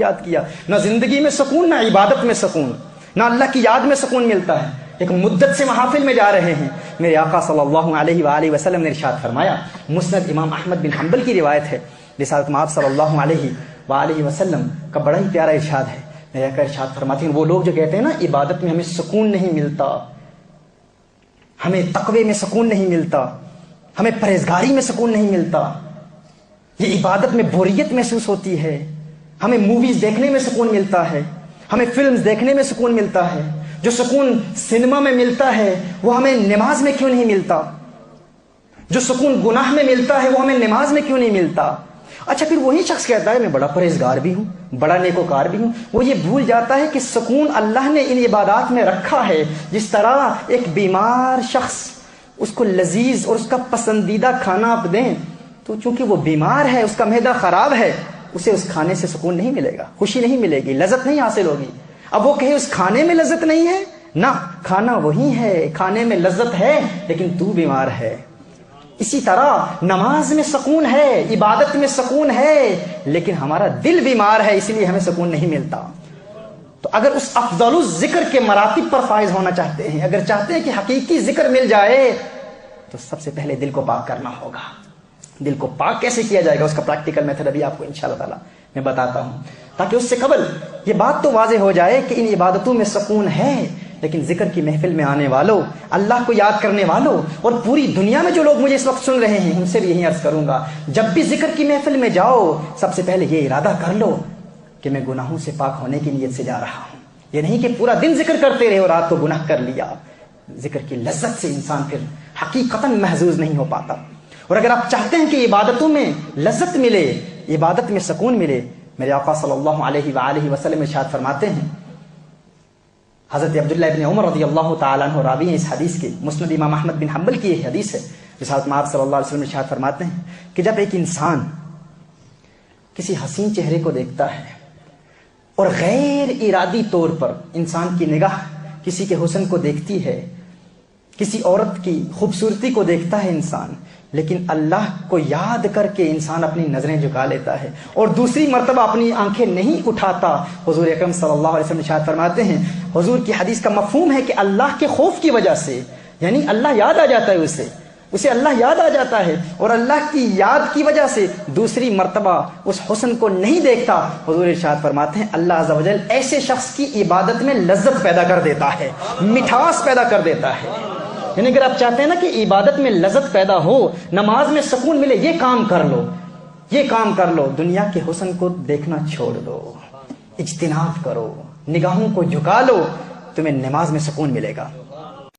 یاد کیا، نہ زندگی میں سکون، نہ عبادت میں سکون، نہ اللہ کی یاد میں سکون ملتا ہے۔ ایک مدت سے محافل میں جا رہے ہیں، میرے آقا صلی اللہ علیہ وآلہ وسلم نے ارشاد فرمایا، مسند امام احمد بن حنبل کی روایت ہے، رسالت مآب صلی اللہ علیہ وآلہ وسلم کا بڑا ہی پیارا ارشاد ہے۔ میرے آقا ارشاد فرماتے ہیں، وہ لوگ جو کہتے ہیں نا عبادت میں ہمیں سکون نہیں ملتا، ہمیں تقوی میں سکون نہیں ملتا، ہمیں پرہیزگاری میں سکون نہیں ملتا، یہ عبادت میں بوریت محسوس ہوتی ہے، ہمیں موویز دیکھنے میں سکون ملتا ہے، ہمیں فلمز دیکھنے میں سکون ملتا ہے، جو سکون سنیما میں ملتا ہے وہ ہمیں نماز میں کیوں نہیں ملتا، جو سکون گناہ میں ملتا ہے وہ ہمیں نماز میں کیوں نہیں ملتا۔ اچھا پھر وہی شخص کہتا ہے میں بڑا پرہیزگار بھی ہوں، بڑا نیکوکار بھی ہوں، وہ یہ بھول جاتا ہے کہ سکون اللہ نے ان عبادات میں رکھا ہے۔ جس طرح ایک بیمار شخص اس کو لذیذ اور اس کا پسندیدہ کھانا آپ دیں تو چونکہ وہ بیمار ہے، اس کا معدہ خراب ہے، اسے اس کھانے سے سکون نہیں ملے گا، خوشی نہیں ملے گی، لذت نہیں حاصل ہوگی۔ اب وہ کہے اس کھانے میں لذت نہیں ہے، نہ، کھانا وہی ہے، کھانے میں لذت ہے لیکن تو بیمار ہے۔ اسی طرح نماز میں سکون ہے، عبادت میں سکون ہے، لیکن ہمارا دل بیمار ہے، اس لیے ہمیں سکون نہیں ملتا۔ تو اگر اس افضل الذکر کے مراتب پر فائز ہونا چاہتے ہیں، اگر چاہتے ہیں کہ حقیقی ذکر مل جائے، تو سب سے پہلے دل کو پاک کرنا ہوگا۔ دل کو پاک کیسے کیا جائے گا، اس کا پریکٹیکل میتھڈ ابھی آپ کو انشاءاللہ تعالی میں بتاتا ہوں، تاکہ اس سے قبل یہ بات تو واضح ہو جائے کہ ان عبادتوں میں سکون ہے، لیکن ذکر کی محفل میں آنے والوں، اللہ کو یاد کرنے والوں، اور پوری دنیا میں جو لوگ مجھے اس وقت سن رہے ہیں، ان سے بھی یہی عرض کروں گا، جب بھی ذکر کی محفل میں جاؤ، سب سے پہلے یہ ارادہ کر لو کہ میں گناہوں سے پاک ہونے کی نیت سے جا رہا ہوں۔ یہ نہیں کہ پورا دن ذکر کرتے رہے اور رات کو گناہ کر لیا۔ ذکر کی لذت سے انسان پھر حقیقتاً محظوظ نہیں ہو پاتا۔ اور اگر آپ چاہتے ہیں کہ عبادتوں میں لذت ملے، عبادت میں سکون ملے، میرے آقا صلی اللہ علیہ وآلہ وسلم ارشاد فرماتے ہیں، حضرت عبداللہ ابن عمر رضی اللہ تعالیٰ عنہ راوی ہیں اس حدیث کے، مسند امام احمد بن حنبل کی یہ حدیث ہے، رسالت مآب صلی اللہ علیہ وسلم ارشاد فرماتے ہیں کہ جب ایک انسان کسی حسین چہرے کو دیکھتا ہے اور غیر ارادی طور پر انسان کی نگاہ کسی کے حسن کو دیکھتی ہے، کسی عورت کی خوبصورتی کو دیکھتا ہے انسان، لیکن اللہ کو یاد کر کے انسان اپنی نظریں جھکا لیتا ہے اور دوسری مرتبہ اپنی آنکھیں نہیں اٹھاتا، حضور اکرم صلی اللہ علیہ وسلم ارشاد فرماتے ہیں، حضور کی حدیث کا مفہوم ہے کہ اللہ کے خوف کی وجہ سے، یعنی اللہ یاد آ جاتا ہے، اسے اللہ یاد آ جاتا ہے، اور اللہ کی یاد کی وجہ سے دوسری مرتبہ اس حسن کو نہیں دیکھتا۔ حضور ارشاد فرماتے ہیں اللہ عز و جل ایسے شخص کی عبادت میں لذت پیدا کر دیتا ہے، مٹھاس پیدا کر دیتا ہے۔ یعنی اگر آپ چاہتے ہیں نا کہ عبادت میں لذت پیدا ہو، نماز میں سکون ملے، یہ کام کر لو، یہ کام کر لو، دنیا کے حسن کو دیکھنا چھوڑ دو، اجتناب کرو، نگاہوں کو جھکا لو، تمہیں نماز میں سکون ملے گا۔